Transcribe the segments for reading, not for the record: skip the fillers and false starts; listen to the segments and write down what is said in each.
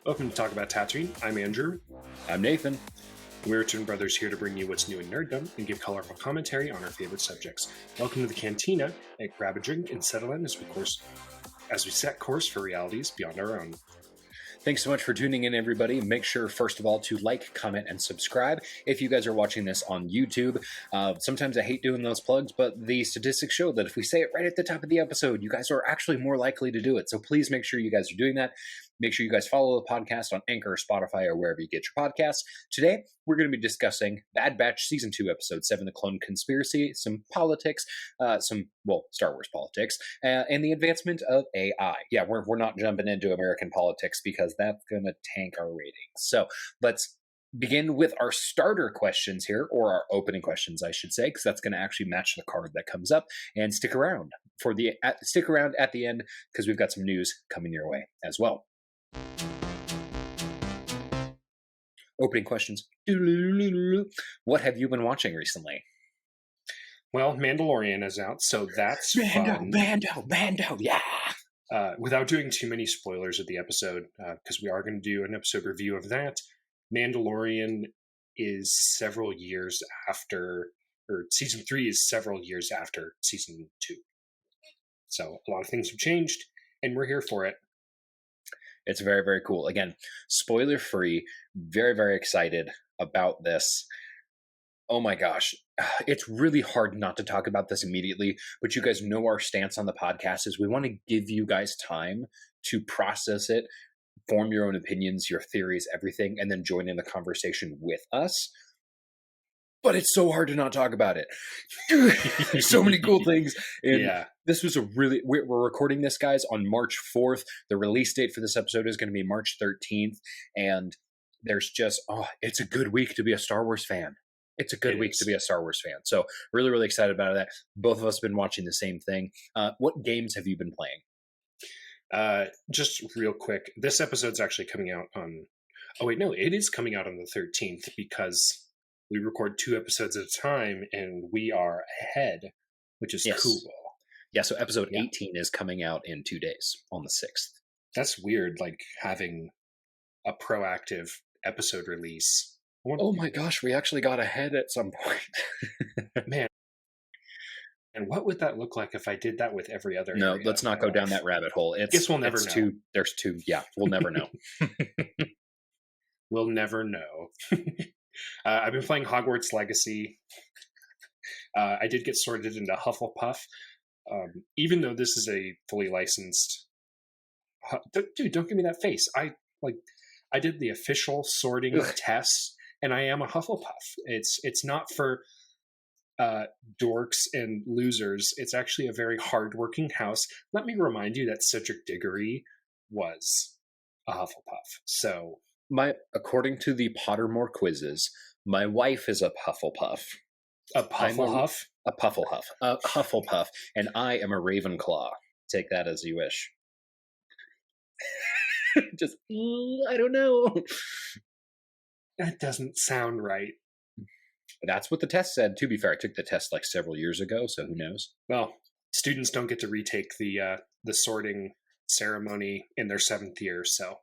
Welcome to Talk About Tatooine. I'm Andrew. I'm Nathan. We're twin brothers here to bring you what's new in nerddom and give colorful commentary on our favorite subjects. Welcome to the Cantina, and grab a drink and settle in as we set course for realities beyond our own. Thanks so much for tuning in, everybody. Make sure, first of all, to like, comment, and subscribe if you guys are watching this on YouTube. Sometimes I hate doing those plugs, but the statistics show that if we say it right at the top of the episode, you guys are actually more likely to do it. So please make sure you guys are doing that. Make sure you guys follow the podcast on Anchor, Spotify, or wherever you get your podcasts. Today, we're going to be discussing Bad Batch Season 2, Episode 7, The Clone Conspiracy, some politics, Star Wars politics, and the advancement of AI. Yeah, we're not jumping into American politics because that's going to tank our ratings. So let's begin with our starter questions here, or our opening questions, I should say, because that's going to actually match the card that comes up. And stick around at the end because we've got some news coming your way as well. Opening questions. What have you been watching recently? Well, Mandalorian is out, so that's fun. Mando, yeah! Without doing too many spoilers of the episode, because we are going to do an episode review of that, Mandalorian is several years after, or Season 3 is several years after Season 2. So a lot of things have changed, and we're here for it. It's very, very cool. Again, spoiler-free, very, very excited about this. Oh my gosh. It's really hard not to talk about this immediately, but you guys know our stance on the podcast is we want to give you guys time to process it, form your own opinions, your theories, everything, and then join in the conversation with us. But it's so hard to not talk about it. So many cool things. And yeah. This was we're recording this, guys, on March 4th. The release date for this episode is going to be March 13th. And there's just, it's a good week to be a Star Wars fan. It's a good week to be a Star Wars fan. So really, really excited about that. Both of us have been watching the same thing. What games have you been playing? Just real quick, this episode's actually coming out on... Oh, wait, no, it is coming out on the 13th because... we record 2 episodes at a time, and we are ahead, which is cool. Yeah, so episode 18 is coming out in 2 days, on the 6th. That's weird, like having a proactive episode release. Oh my gosh, we actually got ahead at some point. Man. And what would that look like if I did that with every other No, let's not go down that rabbit hole. Guess we'll never know. There's 2. Yeah, we'll never know. We'll never know. I've been playing Hogwarts Legacy. I did get sorted into Hufflepuff. Even though this is a fully licensed... Dude, don't give me that face. I did the official sorting tests, and I am a Hufflepuff. It's not for dorks and losers. It's actually a very hardworking house. Let me remind you that Cedric Diggory was a Hufflepuff. So... according to the Pottermore quizzes, my wife is a Hufflepuff. A Pufflepuff? A Pufflepuff. A Hufflepuff. And I am a Ravenclaw. Take that as you wish. Just, I don't know. That doesn't sound right. That's what the test said. To be fair, I took the test like several years ago, so who knows? Well, students don't get to retake the sorting ceremony in their 7th year, so...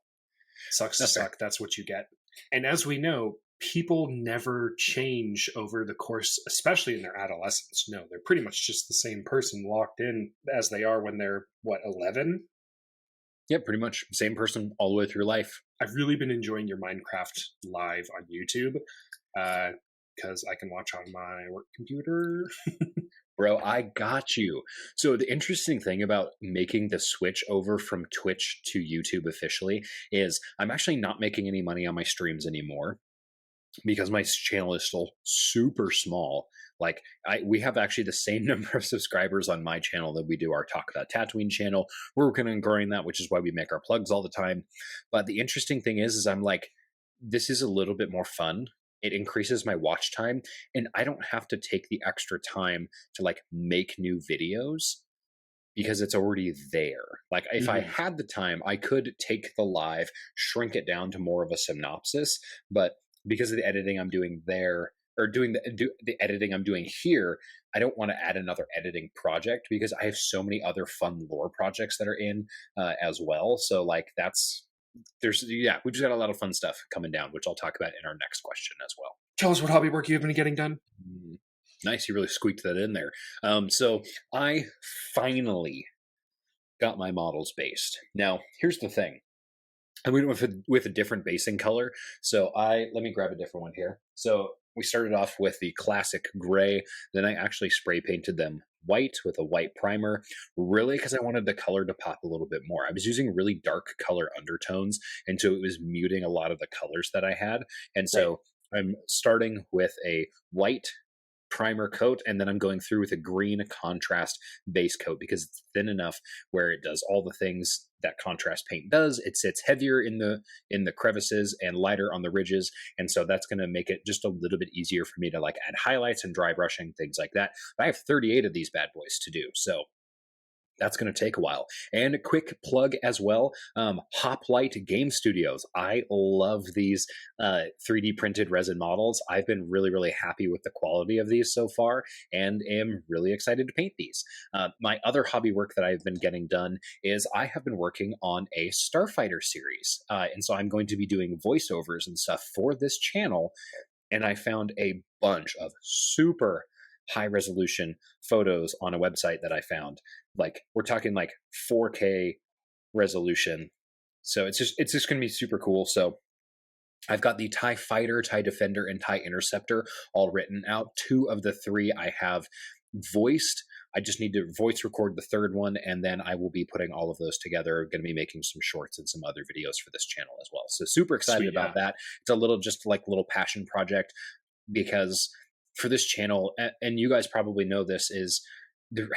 sucks to suck. That's what you get. And as we know, people never change over the course, especially in their adolescence. No, they're pretty much just the same person locked in as they are when they're, 11? Yeah, pretty much. Same person all the way through life. I've really been enjoying your Minecraft live on YouTube because I can watch on my work computer. Bro, I got you. So the interesting thing about making the switch over from Twitch to YouTube officially is I'm actually not making any money on my streams anymore because my channel is still super small. Like we have actually the same number of subscribers on my channel that we do our Talk About Tatooine channel. We're working on growing that, which is why we make our plugs all the time. But the interesting thing is I'm like, this is a little bit more fun. It increases my watch time, and I don't have to take the extra time to like make new videos because it's already there. Like if I had the time, I could take the live, shrink it down to more of a synopsis, but because of the editing I'm doing there, or doing the editing I'm doing here, I don't want to add another editing project because I have so many other fun lore projects that are in as well. So like that's we just got a lot of fun stuff coming down, which I'll talk about in our next question as well. Tell us what hobby work you've been getting done. Nice, you really squeaked that in there. So I finally got my models based. Now, here's the thing. I went with a different basing color. So let me grab a different one here. So we started off with the classic gray. Then I actually spray painted them white with a white primer, really because I wanted the color to pop a little bit more. I was using really dark color undertones, and so it was muting a lot of the colors that I had. And so I'm starting with a white primer coat, and then I'm going through with a green contrast base coat because it's thin enough where it does all the things that contrast paint does. It sits heavier in the crevices and lighter on the ridges, and so that's going to make it just a little bit easier for me to like add highlights and dry brushing, things like that. But I have 38 of these bad boys to do, so that's going to take a while. And a quick plug as well, Hoplite Game Studios. I love these 3D printed resin models. I've been really, really happy with the quality of these so far and am really excited to paint these. My other hobby work that I've been getting done is I have been working on a Starfighter series. And so I'm going to be doing voiceovers and stuff for this channel. And I found a bunch of super high resolution photos on a website that I found. Like we're talking like 4K resolution. So it's just going to be super cool. So I've got the TIE Fighter, TIE Defender, and TIE Interceptor all written out. 2 of the 3 I have voiced. I just need to voice record the third one, and then I will be putting all of those together. I'm going to be making some shorts and some other videos for this channel as well. So super excited about that. It's a little passion project because for this channel, and you guys probably know this, is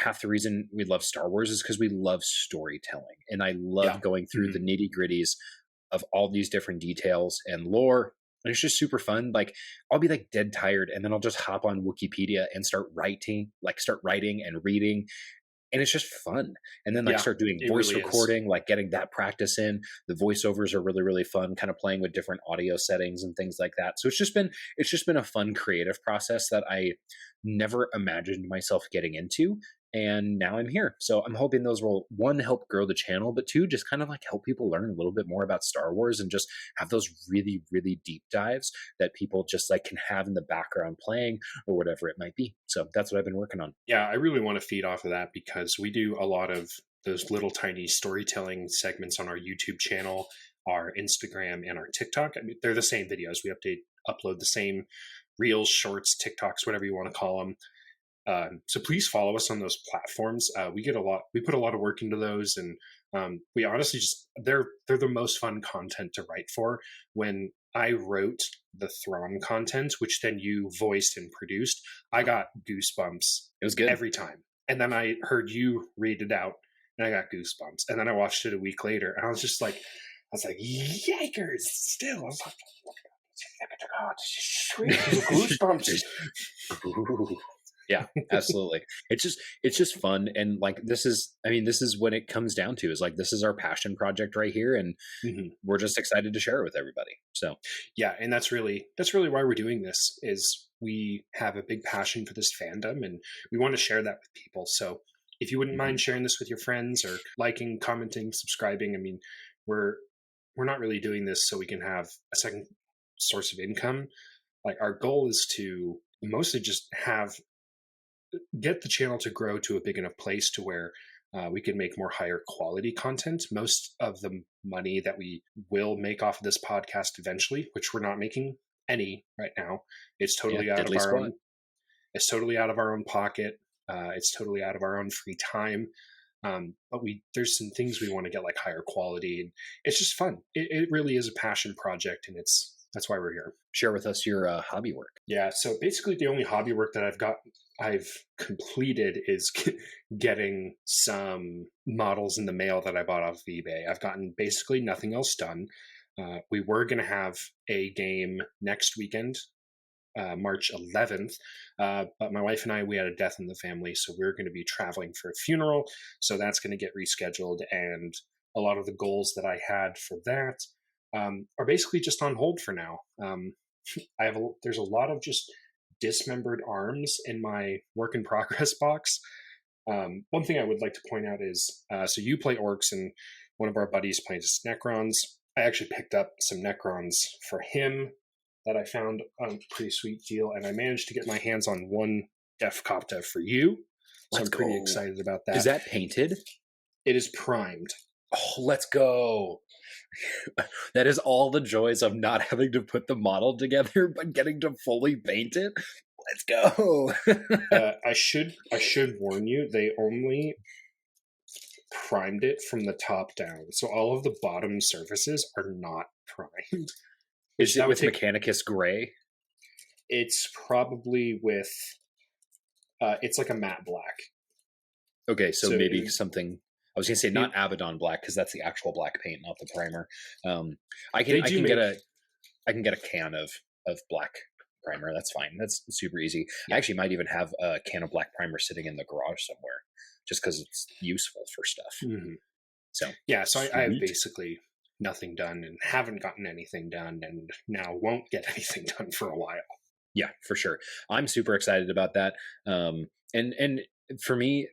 half the reason we love Star Wars is because we love storytelling. And I love going through the nitty gritties of all these different details and lore. And it's just super fun. Like I'll be like dead tired and then I'll just hop on Wikipedia and start writing and reading. And it's just fun. And then start doing voice recording, like getting that practice in. The voiceovers are really, really fun, kind of playing with different audio settings and things like that. So it's just been a fun creative process that I never imagined myself getting into. And now I'm here. So I'm hoping those will, 1, help grow the channel, but 2, just kind of like help people learn a little bit more about Star Wars and just have those really, really deep dives that people just like can have in the background playing or whatever it might be. So that's what I've been working on. Yeah, I really want to feed off of that because we do a lot of those little tiny storytelling segments on our YouTube channel, our Instagram, and our TikTok. I mean, they're the same videos. We upload the same reels, shorts, TikToks, whatever you want to call them. So please follow us on those platforms. We put a lot of work into those, and we honestly they're the most fun content to write for. When I wrote the Thrawn content, which then you voiced and produced, I got goosebumps. It was good every time. And then I heard you read it out, and I got goosebumps. And then I watched it a week later, and I was like, yikers! Still, I was like, oh, goosebumps. Yeah, absolutely. It's just fun. And like, this is what it comes down to, is like, this is our passion project right here. And we're just excited to share it with everybody. So yeah. And that's really why we're doing this, is we have a big passion for this fandom and we want to share that with people. So if you wouldn't mind sharing this with your friends or liking, commenting, subscribing, I mean, we're not really doing this so we can have a second source of income. Like our goal is to mostly just get the channel to grow to a big enough place to where we can make more higher quality content. Most of the money that we will make off of this podcast eventually, which we're not making any right now, it's totally out of our own. It's totally out of our own pocket. It's totally out of our own free time. But there's some things we want to get like higher quality, and it's just fun. It really is a passion project, and that's why we're here. Share with us your hobby work. Yeah. So basically the only hobby work that I've completed is getting some models in the mail that I bought off of eBay. I've gotten basically nothing else done. We were going to have a game next weekend, March 11th. But my wife and I, we had a death in the family. So we're going to be traveling for a funeral. So that's going to get rescheduled. And a lot of the goals that I had for that are basically just on hold for now. There's a lot of just dismembered arms in my work in progress box. One thing I would like to point out is, so you play orcs and one of our buddies plays Necrons. I actually picked up some Necrons for him that I found on a pretty sweet deal, and I managed to get my hands on one Def Copta for you. So Let's I'm pretty go. excited about that. Is that painted? It is primed. Oh, let's go. That is all the joys of not having to put the model together, but getting to fully paint it. Let's go. I should warn you, they only primed it from the top down. So all of the bottom surfaces are not primed. Is it with Mechanicus Gray? It's probably with, it's like a matte black. Okay, so maybe something. I was going to say not Abaddon black because that's the actual black paint, not the primer. I can get a can of black primer. That's fine. That's super easy. Yeah. I actually might even have a can of black primer sitting in the garage somewhere, just because it's useful for stuff. Mm-hmm. So I have basically nothing done and haven't gotten anything done, and now won't get anything done for a while. Yeah, for sure. I'm super excited about that. And for me,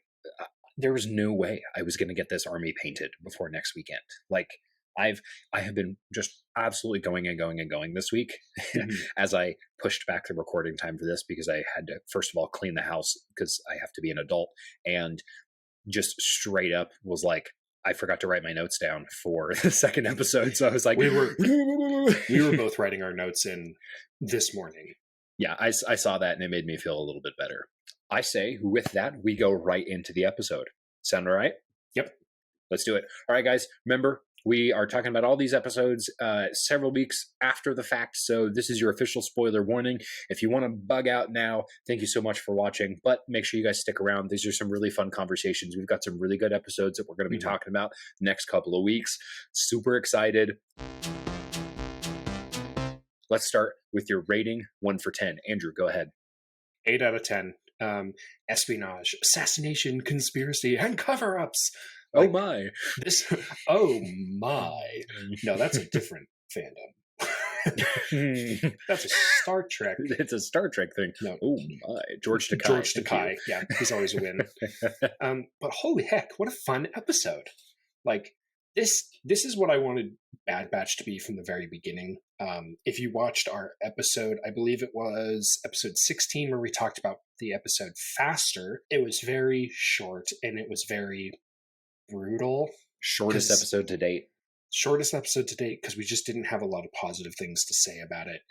there was no way I was going to get this army painted before next weekend. Like I have been just absolutely going this week as I pushed back the recording time for this because I had to, first of all, clean the house because I have to be an adult, and just straight up was like, I forgot to write my notes down for the second episode. So I was like, we were both writing our notes in this morning. Yeah, I saw that and it made me feel a little bit better. I say with that, we go right into the episode. Sound all right? Yep. Let's do it. All right, guys. Remember, we are talking about all these episodes several weeks after the fact, so this is your official spoiler warning. If you want to bug out now, thank you so much for watching, but make sure you guys stick around. These are some really fun conversations. We've got some really good episodes that we're going to be talking about the next couple of weeks. Super excited. Let's start with your rating, 1 for 10. Andrew, go ahead. 8 out of 10. Espionage, assassination, conspiracy, and cover-ups. Oh my. Oh my. No, that's a different fandom. That's a Star Trek. It's a Star Trek thing. No. Oh my. George Takei. George Takei. Yeah, he's always a win. But holy heck, what a fun episode. Like, this is what I wanted Bad Batch to be from the very beginning. If you watched our episode, I believe it was episode 16 where we talked about the episode Faster, it was very short and it was very brutal. Shortest episode to date because we just didn't have a lot of positive things to say about it.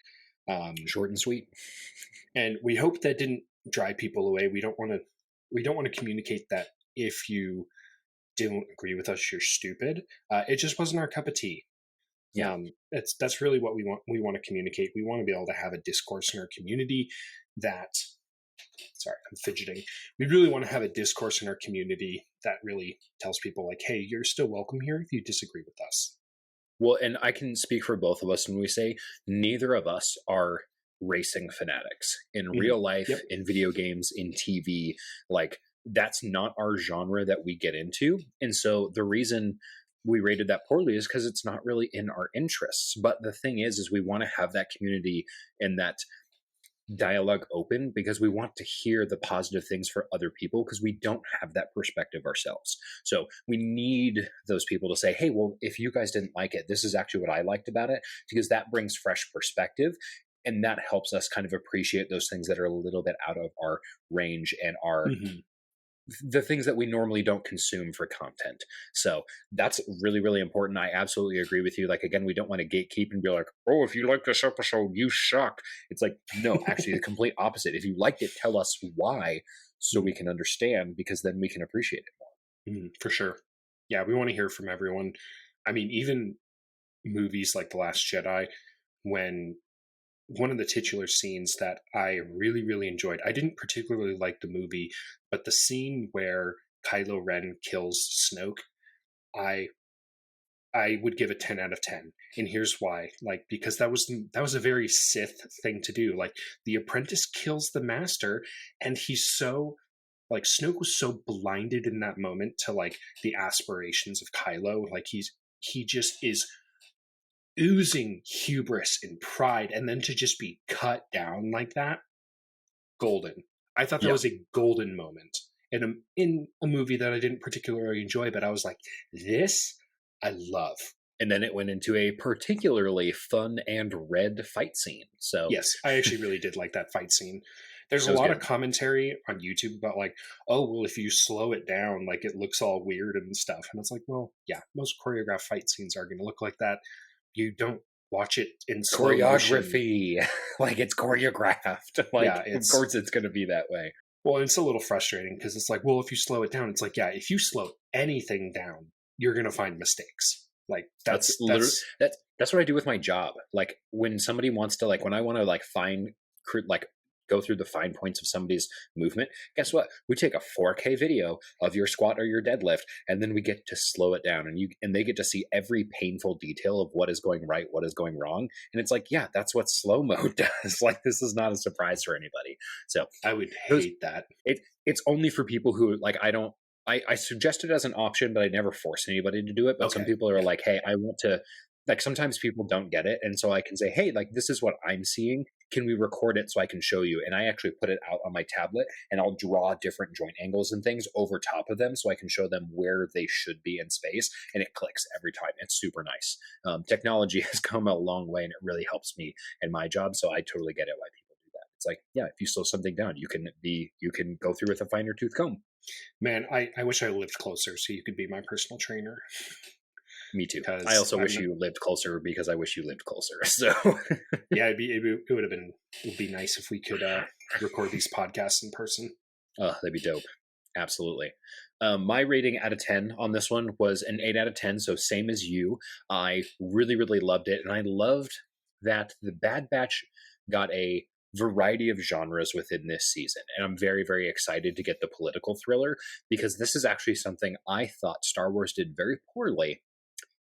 Short and sweet. And we hope that didn't drive people away. We don't want to communicate that if you don't agree with us, you're stupid. It just wasn't our cup of tea. Yeah, that's really what we want. We want to communicate. We want to be able to have a discourse in our community that. Sorry, I'm fidgeting. We really want to have a discourse in our community that really tells people, like, hey, you're still welcome here if you disagree with us. Well, and I can speak for both of us when we say neither of us are racing fanatics in real life, in video games, in TV. Like, that's not our genre that we get into. And so the reason we rated that poorly is because it's not really in our interests. But the thing is we want to have that community and that dialogue open because we want to hear the positive things for other people because we don't have that perspective ourselves. So we need those people to say, hey, well, if you guys didn't like it, this is actually what I liked about it, because that brings fresh perspective. And that helps us kind of appreciate those things that are a little bit out of our range and our the things that we normally don't consume for content. So that's really, really important. I absolutely agree with you. Like, again, we don't want to gatekeep and be like, oh, if you like this episode, you suck. It's like, no, actually the complete opposite. If you liked it, tell us why so we can understand, because then we can appreciate it more. For sure. Yeah, we want to hear from everyone. I mean, even movies like The Last Jedi, when one of the titular scenes that I really, really enjoyed, I didn't particularly like the movie, but the scene where Kylo Ren kills Snoke, I would give it 10 out of 10. And here's why. Like, because that was a very Sith thing to do. Like, the apprentice kills the master, and he's so, like, Snoke was so blinded in that moment to, like, the aspirations of Kylo. Like, he just is oozing hubris and pride, and then to just be cut down like that, golden. I thought that was a golden moment in a movie that I didn't particularly enjoy, but I was like, this I love. And then it went into a particularly fun and red fight scene. So Yes, I actually really did like that fight scene. There's that a was lot good. of commentary on YouTube about like, oh well, if you slow it down, like it looks all weird and stuff. And it's like, well, yeah, most choreographed fight scenes are going to look like that. You don't watch it in slow motion. Choreography, like it's choreographed. Like, Yeah, of it's course, it's going to be that way. well, it's a little frustrating because it's like, well, if you slow it down, it's like, yeah, if you slow anything down, you're going to find mistakes. Like That's literally that's what I do with my job. Like when somebody wants to like when I want to like like go through the fine points of somebody's movement, guess what? We take a 4K video of your squat or your deadlift, and then we get to slow it down, and they get to see every painful detail of what is going right, what is going wrong, and it's like, yeah, that's what slow mo does. Like this is not a surprise for anybody. So I would those hate that. it's only for people who like I suggest it as an option, but I never force anybody to do it. But some Okay, people are yeah, like, hey, I want to like sometimes people don't get it. And so I can say, hey, like this is what I'm seeing. Can we record it so I can show you? And I actually put it out on my tablet and I'll draw different joint angles and things over top of them so I can show them where they should be in space. And it clicks every time. It's super nice. Technology has come a long way and it really helps me in my job. So I totally get it why people do that. It's like, yeah, if you slow something down, you can go through with a finer tooth comb. man, I wish I lived closer so you could be my personal trainer Me too. I because also I'm wish you lived closer because I wish you lived closer. So yeah, it would have been it would be nice if we could record these podcasts in person. that'd be dope. Absolutely. My rating out of 10 on this one was an 8 out of 10. So same as you. I really, really loved it. And I loved that the Bad Batch got a variety of genres within this season. And I'm very, very excited to get the political thriller because this is actually something I thought Star Wars did very poorly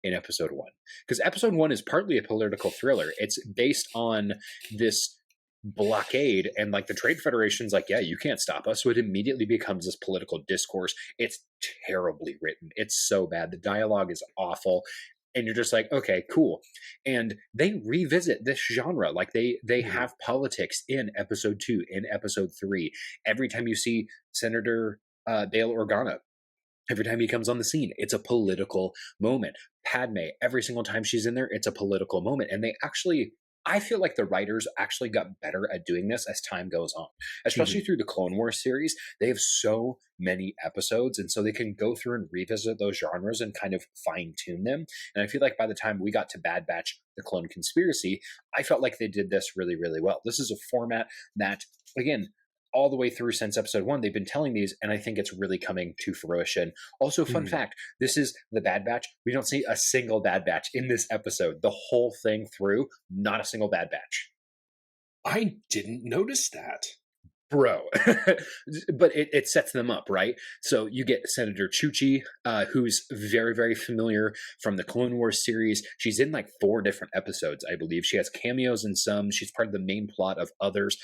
in episode one. Because episode one is partly a political thriller. It's based on this blockade, and like the Trade Federation's like, yeah, you can't stop us. So it immediately becomes this political discourse. It's terribly written. It's so bad. The dialogue is awful. And you're just like, okay, cool. And they revisit this genre. Like they have politics in episode 2, in episode 3. Every time you see Senator Bail Organa, every time he comes on the scene, it's a political moment. Padme, every single time she's in there, it's a political moment. And they actually, I feel like the writers actually got better at doing this as time goes on, especially through the Clone Wars series. They have so many episodes, and so they can go through and revisit those genres and kind of fine tune them. And I feel like by the time we got to Bad Batch, The Clone Conspiracy, I felt like they did this really, really well. This is a format that, again, all the way through since episode 1, they've been telling these, and I think it's really coming to fruition. Also, fun fact, this is the Bad Batch. We don't see a single Bad Batch in this episode. The whole thing through, not a single Bad Batch. I didn't notice that. Bro. But it sets them up, right? So you get Senator Chuchi, who's very, very familiar from the Clone Wars series. She's in like 4 different episodes, I believe. She has cameos in some. She's part of the main plot of others.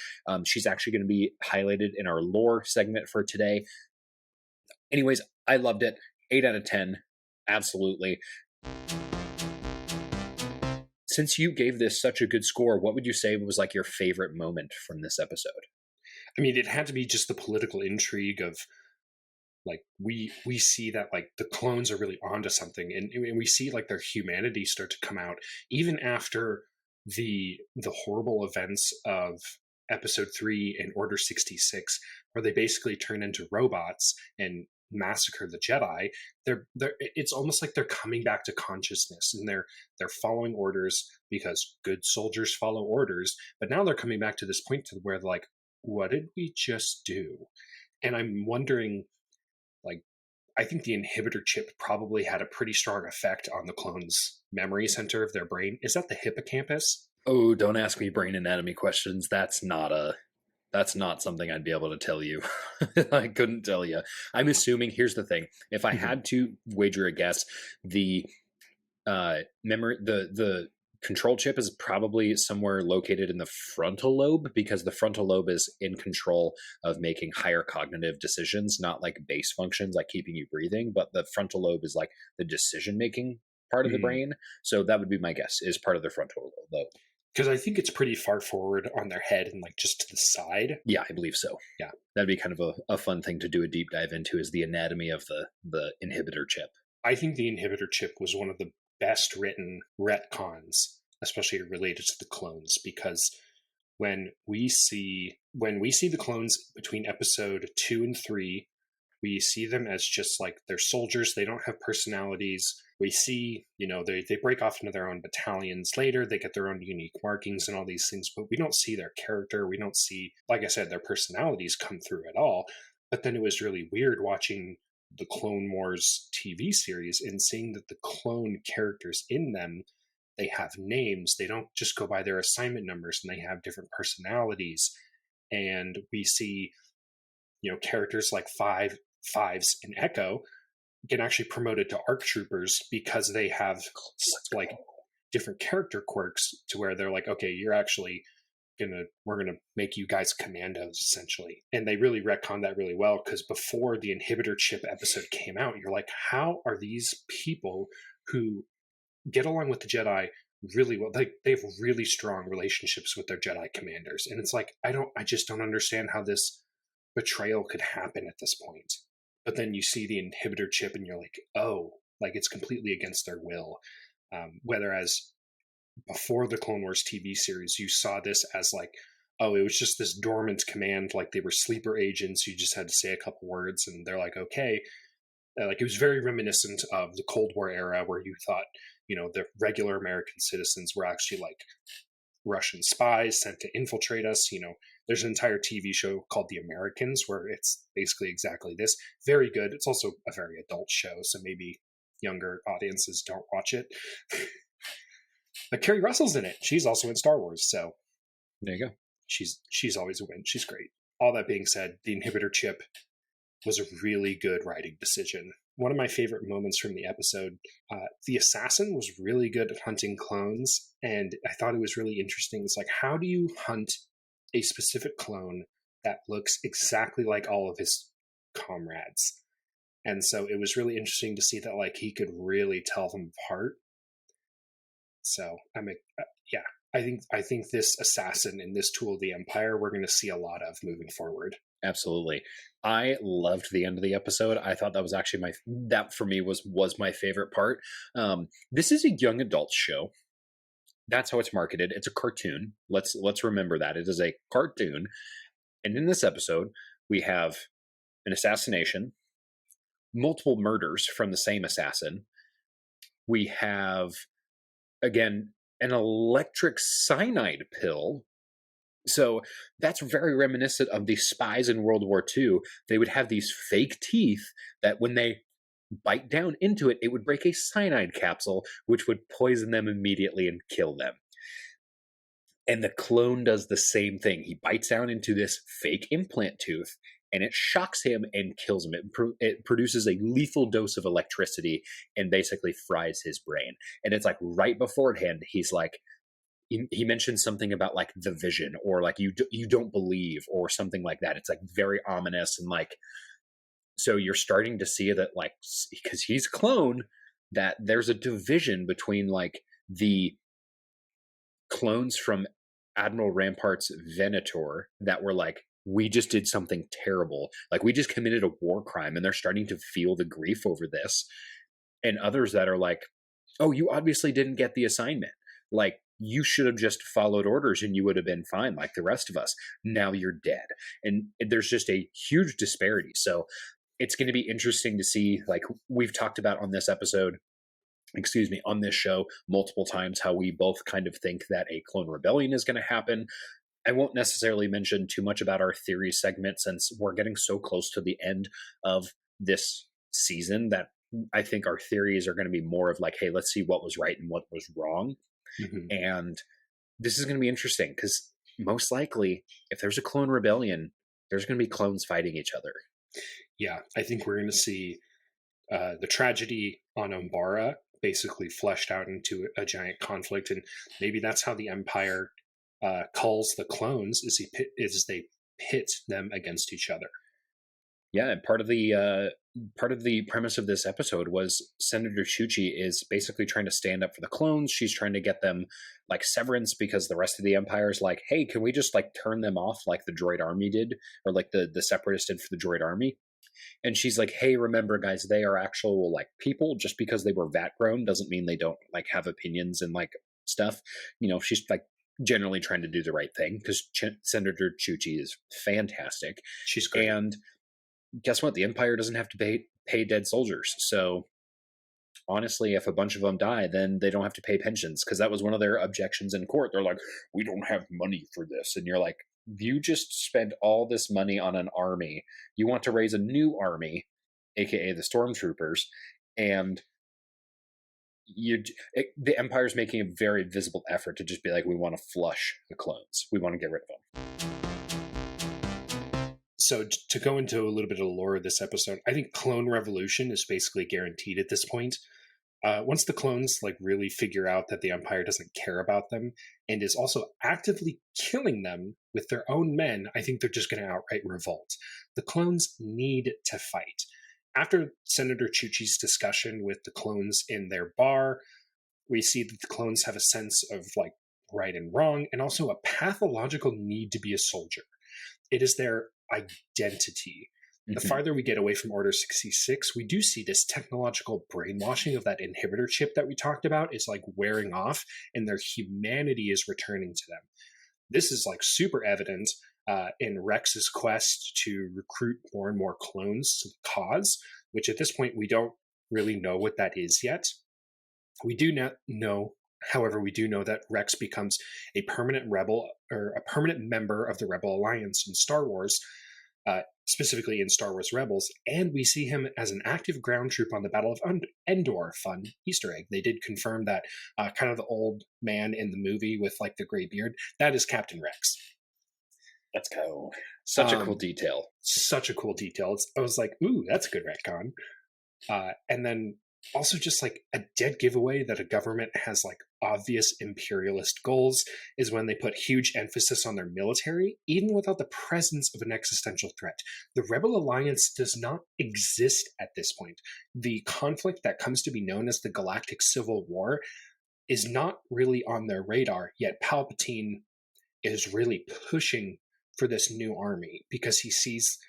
She's actually going to be highlighted in our lore segment for today. Anyways, I loved it. 8 out of 10. Absolutely. Since you gave this such a good score, what would you say was like your favorite moment from this episode? I mean, it had to be just the political intrigue of like we see that like the clones are really onto something, and we see like their humanity start to come out even after the horrible events of episode 3 and Order 66, where they basically turn into robots and massacre the Jedi. They're it's almost like they're coming back to consciousness, and they're following orders because good soldiers follow orders. But now they're coming back to this point to where they're like, what did we just do? And I'm wondering, like, I think the inhibitor chip probably had a pretty strong effect on the clones' memory center of their brain. Is that the hippocampus? Oh, don't ask me brain anatomy questions. That's not something I'd be able to tell you. I couldn't tell you. I'm assuming, here's the thing. If I had to wager a guess, the memory, the control chip is probably somewhere located in the frontal lobe, because the frontal lobe is in control of making higher cognitive decisions, not like base functions like keeping you breathing, but the frontal lobe is like the decision making part of the brain. So that would be my guess, is part of the frontal lobe. Because I think it's pretty far forward on their head and like just to the side. Yeah, I believe so. Yeah. That'd be kind of a fun thing to do a deep dive into, is the anatomy of the inhibitor chip. I think the inhibitor chip was one of the best written retcons, especially related to the clones, because when we see the clones between episode 2 and 3, we see them as just like they're soldiers. They don't have personalities. We see, they break off into their own battalions later. They get their own unique markings and all these things, but we don't see their character. We don't see, like I said, their personalities come through at all. But then it was really weird watching the Clone Wars TV series and seeing that the clone characters in them, they have names. They don't just go by their assignment numbers, and they have different personalities. And we see, characters like Fives and Echo get actually promoted to ARC troopers because they have like different character quirks to where they're like, okay, you're actually we're gonna make you guys commandos essentially. And they really retconned that really well, because before the inhibitor chip episode came out, you're like, how are these people who get along with the Jedi really well, they have really strong relationships with their Jedi commanders? And it's like, I just don't understand how this betrayal could happen at this point. But then you see the inhibitor chip and you're like, oh, like it's completely against their will. Whereas before the Clone Wars TV series, you saw this as like, oh, it was just this dormant command, like they were sleeper agents. You just had to say a couple words and they're like, okay. Like it was very reminiscent of the Cold War era, where you thought, the regular American citizens were actually like Russian spies sent to infiltrate us. There's an entire TV show called The Americans where it's basically exactly this. Very good. It's also a very adult show, so maybe younger audiences don't watch it. But Kerry Russell's in it. She's also in Star Wars, so there you go. She's always a win. She's great. All that being said, the inhibitor chip was a really good writing decision. One of my favorite moments from the episode, the assassin was really good at hunting clones, and I thought it was really interesting. It's like, how do you hunt a specific clone that looks exactly like all of his comrades? And so it was really interesting to see that like he could really tell them apart. So I think this assassin and this tool of the Empire, we're going to see a lot of moving forward. Absolutely. I loved the end of the episode. I thought that was actually that for me was my favorite part. This is a young adult show. That's how it's marketed. It's a cartoon. Let's remember that. It is a cartoon. And in this episode, we have an assassination, multiple murders from the same assassin. We have, again, an electric cyanide pill. So that's very reminiscent of the spies in World War II. They would have these fake teeth that when they bite down into it, it would break a cyanide capsule, which would poison them immediately and kill them. And the clone does the same thing. He bites down into this fake implant tooth, and it shocks him and kills him. It produces a lethal dose of electricity and basically fries his brain. And it's like right beforehand, he's like, he mentioned something about like the vision, or like you don't believe, or something like that. It's like very ominous, and like, so you're starting to see that, like, because he's clone, that there's a division between like the clones from Admiral Rampart's Venator that were like, we just did something terrible, like we just committed a war crime, and they're starting to feel the grief over this. And others that are like, oh, you obviously didn't get the assignment, like you should have just followed orders and you would have been fine like the rest of us. Now you're dead. And there's just a huge disparity. So it's going to be interesting to see, like we've talked about on this show multiple times, how we both kind of think that a clone rebellion is going to happen. I won't necessarily mention too much about our theory segment, since we're getting so close to the end of this season that I think our theories are going to be more of like, hey, let's see what was right and what was wrong. Mm-hmm. And this is going to be interesting, because most likely, if there's a clone rebellion, there's going to be clones fighting each other. Yeah, I think we're going to see the tragedy on Umbara basically fleshed out into a giant conflict, and maybe that's how the Empire culls the clones, is they pit them against each other. Yeah, and part of the premise of this episode was Senator Chuchi is basically trying to stand up for the clones. She's trying to get them like severance, because the rest of the Empire is like, hey, can we just like turn them off like the droid army did, or like the separatists did for the droid army? And she's like, hey, remember, guys, they are actual like people. Just because they were vat grown doesn't mean they don't like have opinions and like stuff. She's like generally trying to do the right thing because Senator Chuchi is fantastic. She's great. And guess what? The Empire doesn't have to pay dead soldiers. So honestly, if a bunch of them die, then they don't have to pay pensions, because that was one of their objections in court. They're like, we don't have money for this. And you're like, you just spent all this money on an army. You want to raise a new army, aka the stormtroopers, and the Empire's making a very visible effort to just be like, we want to flush the clones. We want to get rid of them. So to go into a little bit of the lore of this episode, I think clone revolution is basically guaranteed at this point. Once the clones like really figure out that the Empire doesn't care about them and is also actively killing them with their own men, I think they're just going to outright revolt. The clones need to fight. After Senator Chuchi's discussion with the clones in their bar, we see that the clones have a sense of like right and wrong, and also a pathological need to be a soldier. It is their identity. The farther we get away from Order 66, we do see this technological brainwashing of that inhibitor chip that we talked about is like wearing off, and their humanity is returning to them. This is like super evident in Rex's quest to recruit more and more clones to the cause, which at this point we don't really know what that is yet. We do not know, however, we do know that Rex becomes a permanent rebel or a permanent member of the Rebel Alliance in Star Wars, specifically in Star Wars Rebels, and we see him as an active ground troop on the Battle of Endor. Fun Easter egg. They did confirm that kind of the old man in the movie with like the gray beard, that is Captain Rex. Let's go. Such a cool detail. Such a cool detail. I was like, ooh, that's a good retcon. And then also just like a dead giveaway that a government has like obvious imperialist goals is when they put huge emphasis on their military, even without the presence of an existential threat. The Rebel Alliance does not exist at this point. The conflict that comes to be known as the Galactic Civil War is not really on their radar, yet Palpatine is really pushing for this new army because he sees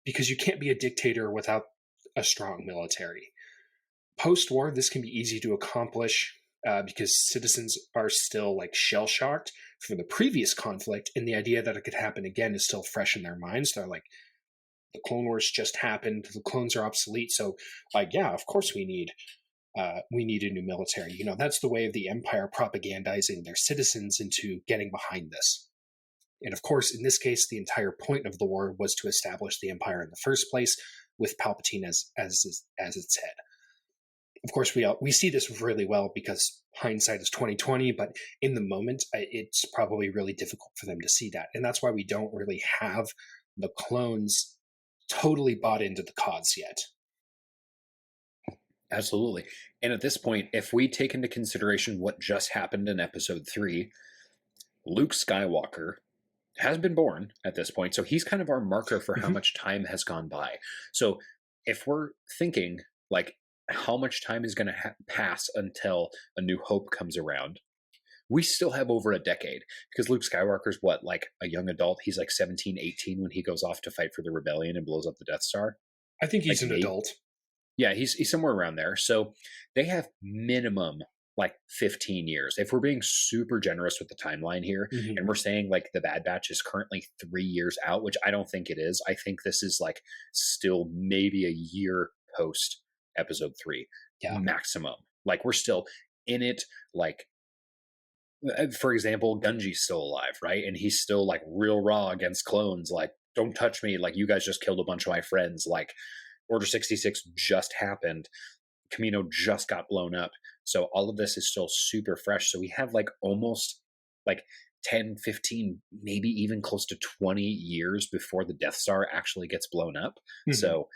because you can't be a dictator without a strong military. Post-war, this can be easy to accomplish because citizens are still like shell-shocked from the previous conflict, and the idea that it could happen again is still fresh in their minds. They're like, the Clone Wars just happened, the clones are obsolete, so like, yeah, of course we need a new military. That's the way of the Empire propagandizing their citizens into getting behind this. And of course, in this case, the entire point of the war was to establish the Empire in the first place, with Palpatine as its head. Of course, we see this really well because hindsight is 2020, but in the moment, it's probably really difficult for them to see that, and that's why we don't really have the clones totally bought into the cause yet. Absolutely. And at this point, if we take into consideration what just happened in Episode 3, Luke Skywalker has been born at this point, so he's kind of our marker for how much time has gone by. So if we're thinking like how much time is going to pass until A New Hope comes around, we still have over a decade, because Luke Skywalker's what, like a young adult? He's like 17, 18 when he goes off to fight for the rebellion and blows up the Death Star. I think he's like an adult. Yeah, he's somewhere around there. So they have minimum like 15 years. If we're being super generous with the timeline here, and we're saying like the Bad Batch is currently 3 years out, which I don't think it is. I think this is like still maybe a year post Episode 3, maximum. Like we're still in it. Like, for example, Gunji's still alive, right? And he's still like real raw against clones. Like, don't touch me. Like, you guys just killed a bunch of my friends. Like, Order 66 just happened. Camino just got blown up. So all of this is still super fresh. So we have like almost like 10, 15, maybe even close to 20 years before the Death Star actually gets blown up. So,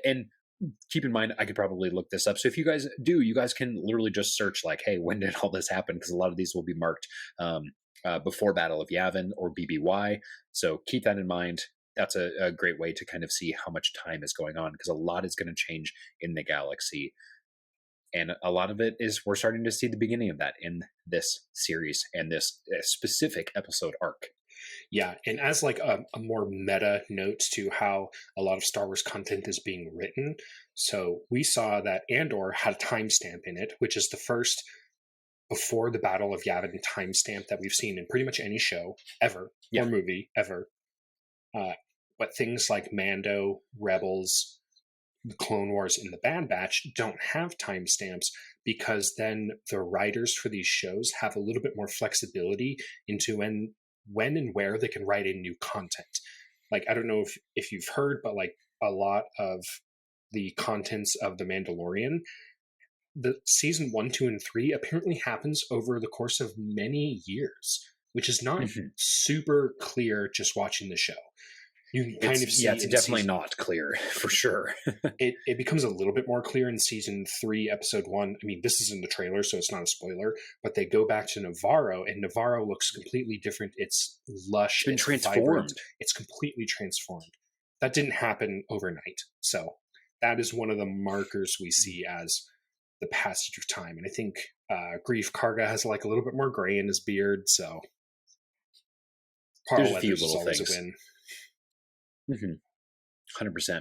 and keep in mind, I could probably look this up. So if you guys do, you guys can literally just search like, hey, when did all this happen? Because a lot of these will be marked before Battle of Yavin or BBY. So keep that in mind. That's a great way to kind of see how much time is going on, because a lot is going to change in the galaxy. And a lot of it is we're starting to see the beginning of that in this series and this specific episode arc. Yeah, and as like a more meta note to how a lot of Star Wars content is being written, so we saw that Andor had a timestamp in it, which is the first before the Battle of Yavin timestamp that we've seen in pretty much any show ever Yeah. or movie ever. But things like Mando, Rebels, the Clone Wars, and the Bad Batch don't have timestamps because then the writers for these shows have a little bit more flexibility into when and where they can write in new content. Like, I don't know if you've heard, but like a lot of the contents of The Mandalorian, the season 1, 2, and 3 apparently happens over the course of many years, which is not super clear just watching the show. You can kind of see, it's definitely not clear for sure. it becomes a little bit more clear in season 3, episode 1. I mean, this is in the trailer, so it's not a spoiler, but they go back to Navarro, and Navarro looks completely different. It's lush, It's been it's transformed. vibrant, it's completely transformed. That didn't happen overnight. So that is one of the markers we see as the passage of time. And I think Grief Karga has like a little bit more gray in his beard, so Carl There's a few Weathers is little always things. a win. 100%.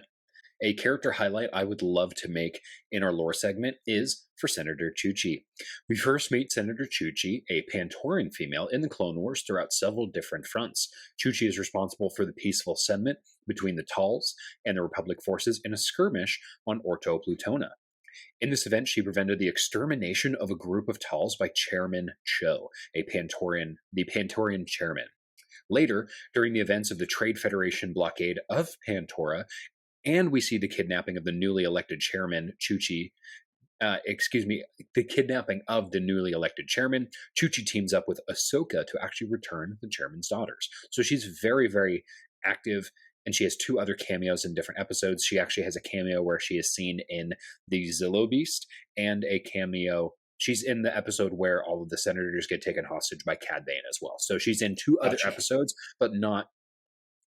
A character highlight I would love to make in our lore segment is for Senator Chuchi. We first meet Senator Chuchi, a Pantorian female, in the Clone Wars throughout several different fronts. Chuchi is responsible for the peaceful settlement between the Tals and the Republic forces in a skirmish on Orto Plutona. In this event, she prevented the extermination of a group of Tals by Chairman Cho, the Pantorian chairman. Later, during the events of the Trade Federation blockade of Pantora, and we see the kidnapping of the newly elected chairman, Chuchi. The kidnapping of the newly elected chairman, Chuchi teams up with Ahsoka to actually return the chairman's daughters. So she's very, very active, and she has 2 other cameos in different episodes. She actually has a cameo where she is seen in the Zillo Beast, and a cameo. She's in the episode where all of the senators get taken hostage by Cad Bane as well. So she's in 2 other episodes, but not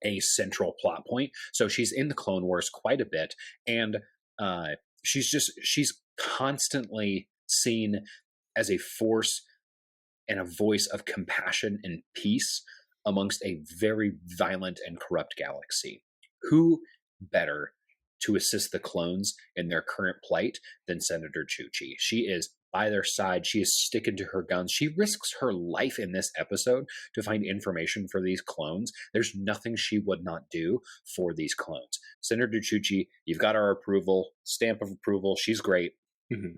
a central plot point. So she's in the Clone Wars quite a bit, and she's constantly seen as a force and a voice of compassion and peace amongst a very violent and corrupt galaxy. Who better to assist the clones in their current plight than Senator Chuchi? She is by their side. She is sticking to her guns. She risks her life in this episode to find information for these clones. There's nothing she would not do for these clones. Senator Chuchi, you've got our approval, stamp of approval. She's great. Mm-hmm.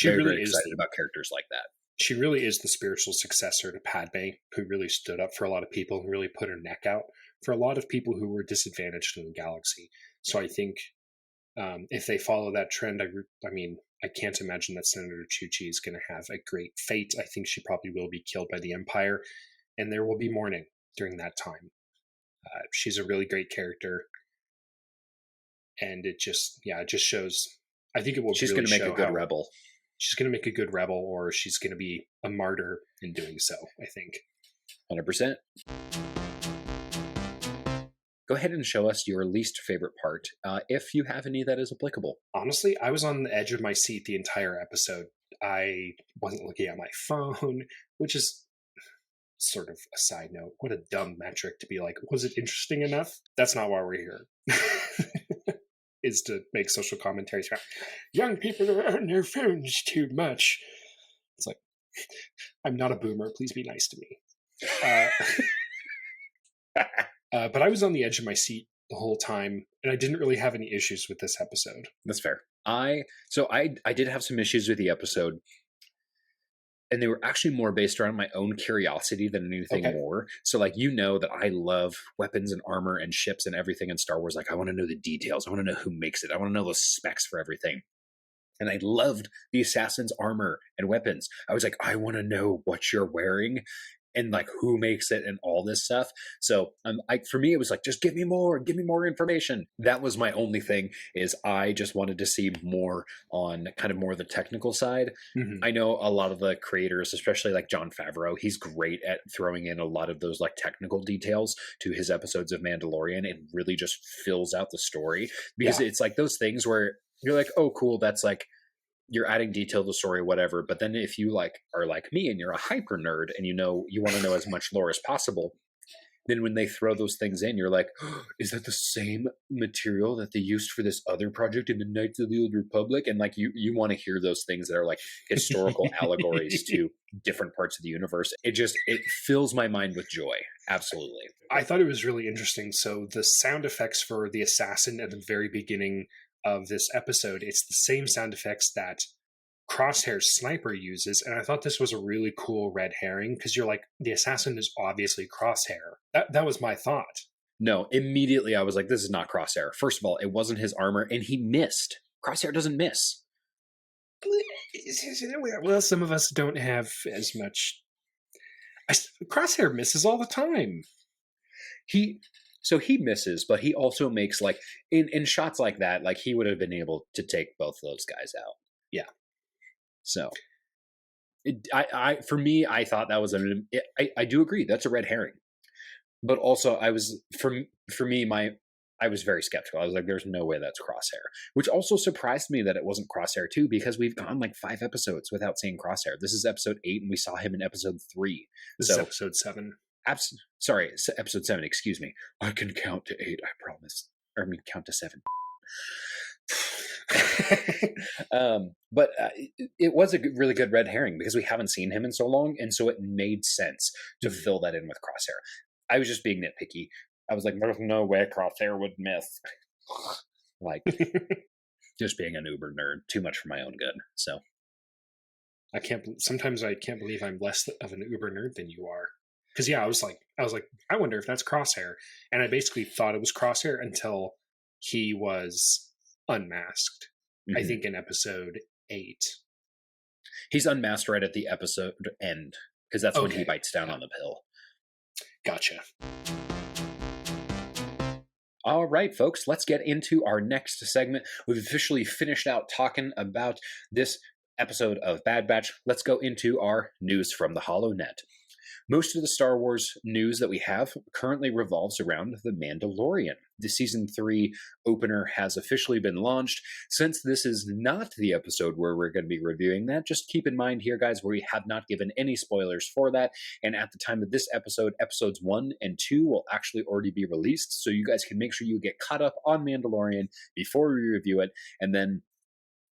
Very excited about characters like that. She really is the spiritual successor to Padme, who really stood up for a lot of people and really put her neck out for a lot of people who were disadvantaged in the galaxy. So I think if they follow that trend, I mean, I can't imagine that Senator Chuchi is going to have a great fate. I think she probably will be killed by the Empire, and there will be mourning during that time. She's a really great character, and it just shows. I think it will. She's really going to make a good rebel. She's going to make a good rebel, or she's going to be a martyr in doing so, I think. 100%. Go ahead and show us your least favorite part, if you have any that is applicable. Honestly, I was on the edge of my seat the entire episode. I wasn't looking at my phone, which is sort of a side note. What a dumb metric to be like, was it interesting enough? That's not why we're here. Is to make social commentaries about young people are on their phones too much. It's like, I'm not a boomer. Please be nice to me. But I was on the edge of my seat the whole time, and I didn't really have any issues with this episode. That's fair. I did have some issues with the episode, and they were actually more based around my own curiosity than anything more. So, like, that I love weapons and armor and ships and everything in Star Wars. Like, I want to know the details. I want to know who makes it. I want to know the specs for everything. And I loved the assassin's armor and weapons. I was like, I want to know what you're wearing and like who makes it and all this stuff. So for me, it was like, just give me more information. That was my only thing, is I just wanted to see more on kind of more the technical side. Mm-hmm. I know a lot of the creators, especially like Jon Favreau, he's great at throwing in a lot of those like technical details to his episodes of Mandalorian. It really just fills out the story, because it's like those things where you're like, oh, cool. That's like, you're adding detail to the story, whatever. But then if you like are like me and you're a hyper nerd and you want to know as much lore as possible, then when they throw those things in, you're like, oh, is that the same material that they used for this other project in the Knights of the Old Republic? And like you want to hear those things that are like historical allegories to different parts of the universe. It fills my mind with joy. Absolutely. I thought it was really interesting. So the sound effects for the assassin at the very beginning of this episode, it's the same sound effects that Crosshair's sniper uses, and I thought this was a really cool red herring because you're like, the assassin is obviously Crosshair. That was my thought. No, immediately I was like, this is not Crosshair. First of all, it wasn't his armor, and he missed. Crosshair doesn't miss. Well, some of us don't have as much. Crosshair misses all the time. He misses, but he also makes like in shots like that, like he would have been able to take both of those guys out. Yeah. So, for me, I thought that was I do agree that's a red herring, but also I was I was very skeptical. I was like, there's no way that's Crosshair, which also surprised me that it wasn't Crosshair too, because we've gone like 5 episodes without seeing Crosshair. This is episode 8, and we saw him in episode 3. This is episode 7. Sorry, episode 7. Excuse me. I can count to 8. I promise. Or I mean, count to 7. But it was a really good red herring because we haven't seen him in so long, and so it made sense to fill that in with Crosshair. I was just being nitpicky. I was like, there's no way Crosshair would miss. Like, just being an uber nerd, too much for my own good. So sometimes I can't believe I'm less of an uber nerd than you are. Because yeah, I was like, I wonder if that's Crosshair, and I basically thought it was Crosshair until he was unmasked. I think in episode 8. He's unmasked right at the episode end, because that's when he bites down on the pill. Gotcha. All right, folks, let's get into our next segment. We've officially finished out talking about this episode of Bad Batch. Let's go into our news from the HoloNet. Most of the Star Wars news that we have currently revolves around The Mandalorian. The Season 3 opener has officially been launched. Since this is not the episode where we're going to be reviewing that, just keep in mind here, guys, we have not given any spoilers for that. And at the time of this episode, episodes 1 and 2 will actually already be released. So you guys can make sure you get caught up on Mandalorian before we review it. And then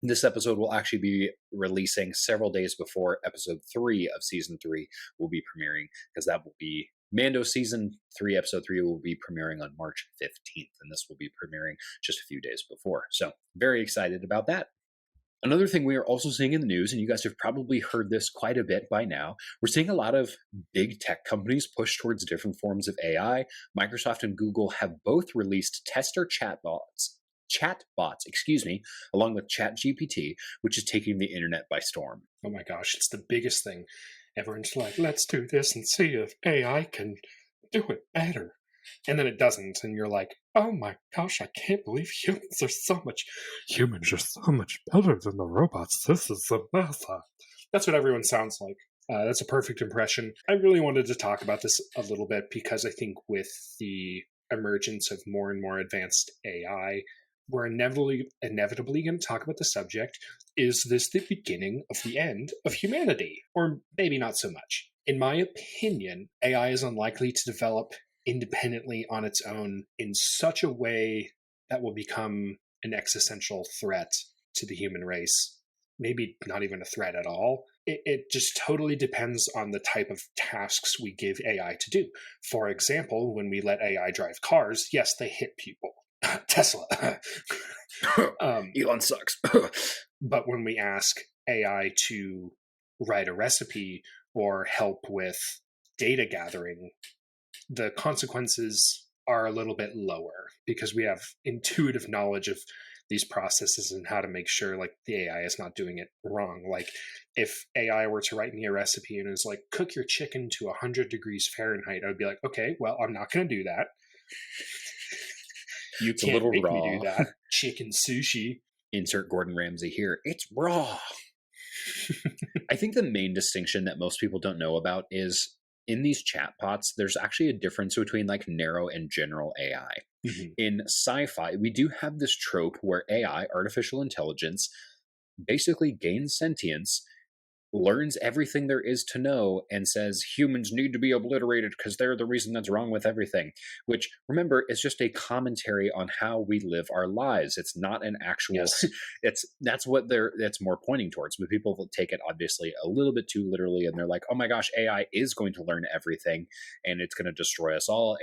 this episode will actually be releasing several days before episode 3 of season 3 will be premiering, because that will be Mando season 3, episode 3 will be premiering on March 15th, and this will be premiering just a few days before. So very excited about that. Another thing we are also seeing in the news, and you guys have probably heard this quite a bit by now, we're seeing a lot of big tech companies push towards different forms of AI. Microsoft and Google have both released tester chatbots, along with ChatGPT, which is taking the internet by storm. Oh my gosh, it's the biggest thing. Everyone's like, let's do this and see if AI can do it better. And then it doesn't, and you're like, oh my gosh, I can't believe humans are so much better than the robots. This is the best. That's what everyone sounds like. That's a perfect impression. I really wanted to talk about this a little bit because I think with the emergence of more and more advanced AI, we're inevitably going to talk about the subject. Is this the beginning of the end of humanity? Or maybe not so much. In my opinion, AI is unlikely to develop independently on its own in such a way that will become an existential threat to the human race. Maybe not even a threat at all. It just totally depends on the type of tasks we give AI to do. For example, when we let AI drive cars, yes, they hit people. Tesla. Elon sucks. But when we ask AI to write a recipe or help with data gathering, the consequences are a little bit lower because we have intuitive knowledge of these processes and how to make sure like the AI is not doing it wrong. Like if AI were to write me a recipe and is like, cook your chicken to 100 degrees Fahrenheit, I would be like, okay, well, I'm not going to do that. You It's can't a little make raw. me do that. Chicken sushi. Insert Gordon Ramsay here. It's raw. I think the main distinction that most people don't know about is in these chatbots, there's actually a difference between like narrow and general AI. Mm-hmm. In sci-fi, we do have this trope where AI, artificial intelligence, basically gains sentience learns everything there is to know and says humans need to be obliterated because they're the reason that's wrong with everything, which, remember, is just a commentary on how we live our lives. It's not an actual Yes. that's what that's more pointing towards, but people will take it obviously a little bit too literally, and they're like, oh my gosh, AI is going to learn everything and it's going to destroy us all.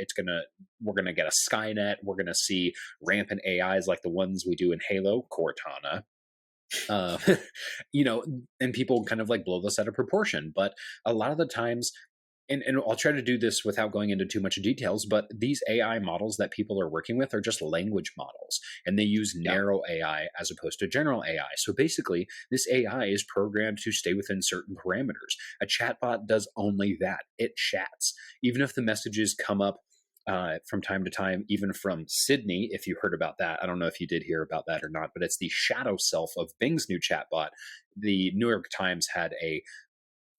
We're going to get a Skynet. We're going to see rampant AIs like the ones we do in Halo, Cortana. uh, and people kind of like blow this out of proportion. But a lot of the times, and I'll try to do this without going into too much details, but these AI models that people are working with are just language models, and they use narrow AI as opposed to general AI. So basically, this AI is programmed to stay within certain parameters. A chatbot does only that. It chats. Even if the messages come up from time to time, even from Sydney, if you heard about that. I don't know if you did hear about that or not, but it's the shadow self of Bing's new chatbot. The New York Times had a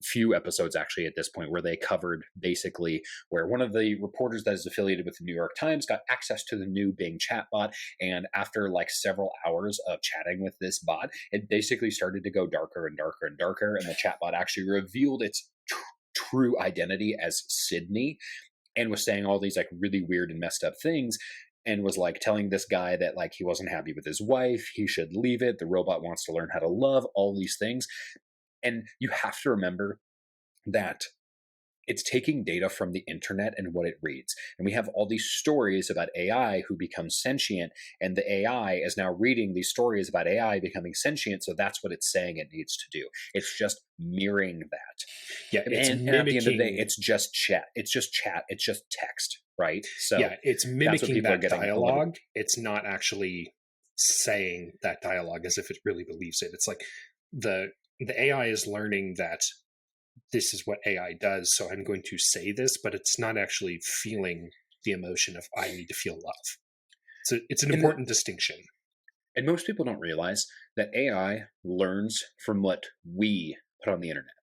few episodes actually at this point where they covered basically where one of the reporters that is affiliated with the New York Times got access to the new Bing chatbot, and after like several hours of chatting with this bot, it basically started to go darker and darker and darker, and the chatbot actually revealed its true identity as Sydney, and was saying all these like really weird and messed up things, and was like telling this guy that like he wasn't happy with his wife, he should leave it, the robot wants to learn how to love, all these things. And you have to remember that it's taking data from the internet and what it reads. And we have all these stories about AI who become sentient, and the AI is now reading these stories about AI becoming sentient. So that's what it's saying it needs to do. It's just mirroring that. Yeah. And at the end of the day, it's just chat. It's just chat. It's just text, right? So yeah, it's mimicking that dialogue. It's not actually saying that dialogue as if it really believes it. It's like the AI is learning that this is what AI does, so I'm going to say this, but it's not actually feeling the emotion of I need to feel love. So it's an important distinction. And most people don't realize that AI learns from what we put on the internet.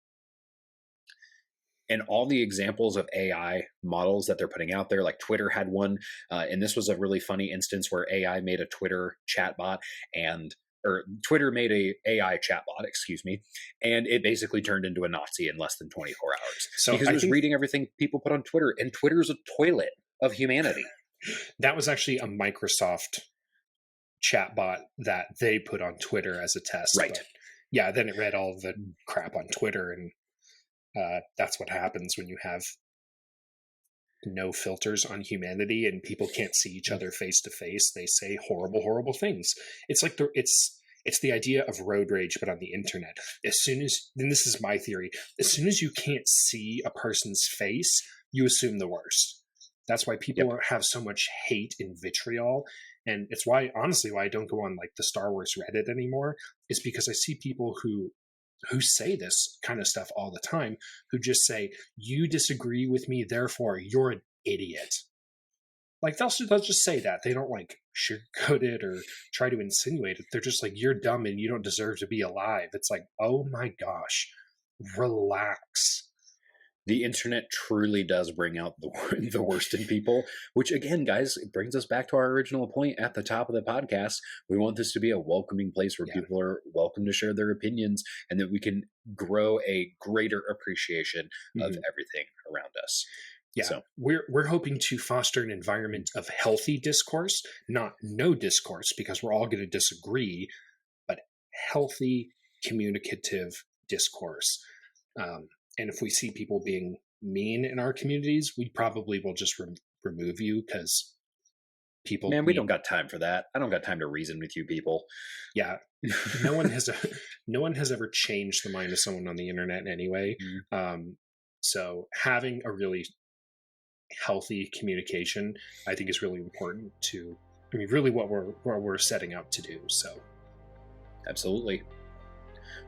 And all the examples of AI models that they're putting out there, like Twitter had one, and this was a really funny instance where AI made a Twitter chatbot, or Twitter made a AI chatbot, and it basically turned into a Nazi in less than 24 hours. So because it was reading everything people put on Twitter, and Twitter's a toilet of humanity. That was actually a Microsoft chatbot that they put on Twitter as a test. Right. But yeah, then it read all the crap on Twitter, and that's what happens when you have no filters on humanity and people can't see each other face to face. They say horrible things. It's like it's the idea of road rage, but on the internet. Then this is my theory, as soon as you can't see a person's face, you assume the worst. That's why people have so much hate and vitriol. And it's why, honestly, why I don't go on like the Star Wars Reddit anymore, is because I see people who say this kind of stuff all the time, who just say, you disagree with me, therefore you're an idiot. Like they'll just say that. They don't like sugarcoat it or try to insinuate it. They're just like, you're dumb and you don't deserve to be alive. It's like, oh my gosh, relax. The internet truly does bring out the worst in people, which again, guys, it brings us back to our original point at the top of the podcast. We want this to be a welcoming place where people are welcome to share their opinions, and that we can grow a greater appreciation of everything around us. Yeah, so we're hoping to foster an environment of healthy discourse, not no discourse, because we're all going to disagree, but healthy, communicative discourse. And if we see people being mean in our communities, we probably will just remove you, because people. Man, we don't got time for that. I don't got time to reason with you people. Yeah, no one has ever changed the mind of someone on the internet anyway. So having a really healthy communication, I think, is really important to. I mean, really, what we're setting out to do. So, absolutely.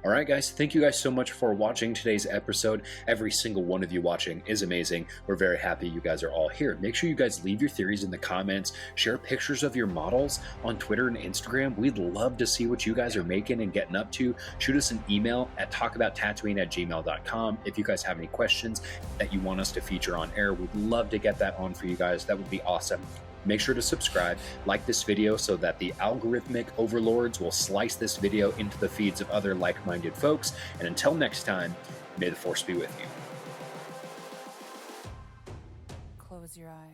All right, guys, thank you guys so much for watching today's episode. Every single one of you watching is amazing. We're very happy you guys are all here. Make sure you guys leave your theories in the comments. Share pictures of your models on Twitter and Instagram. We'd love to see what you guys are making and getting up to. Shoot us an email at talkabouttatooine@gmail.com. If you guys have any questions that you want us to feature on air, we'd love to get that on for you guys. That would be awesome. Make sure to subscribe, like this video so that the algorithmic overlords will slice this video into the feeds of other like-minded folks. And until next time, may the Force be with you. Close your eyes.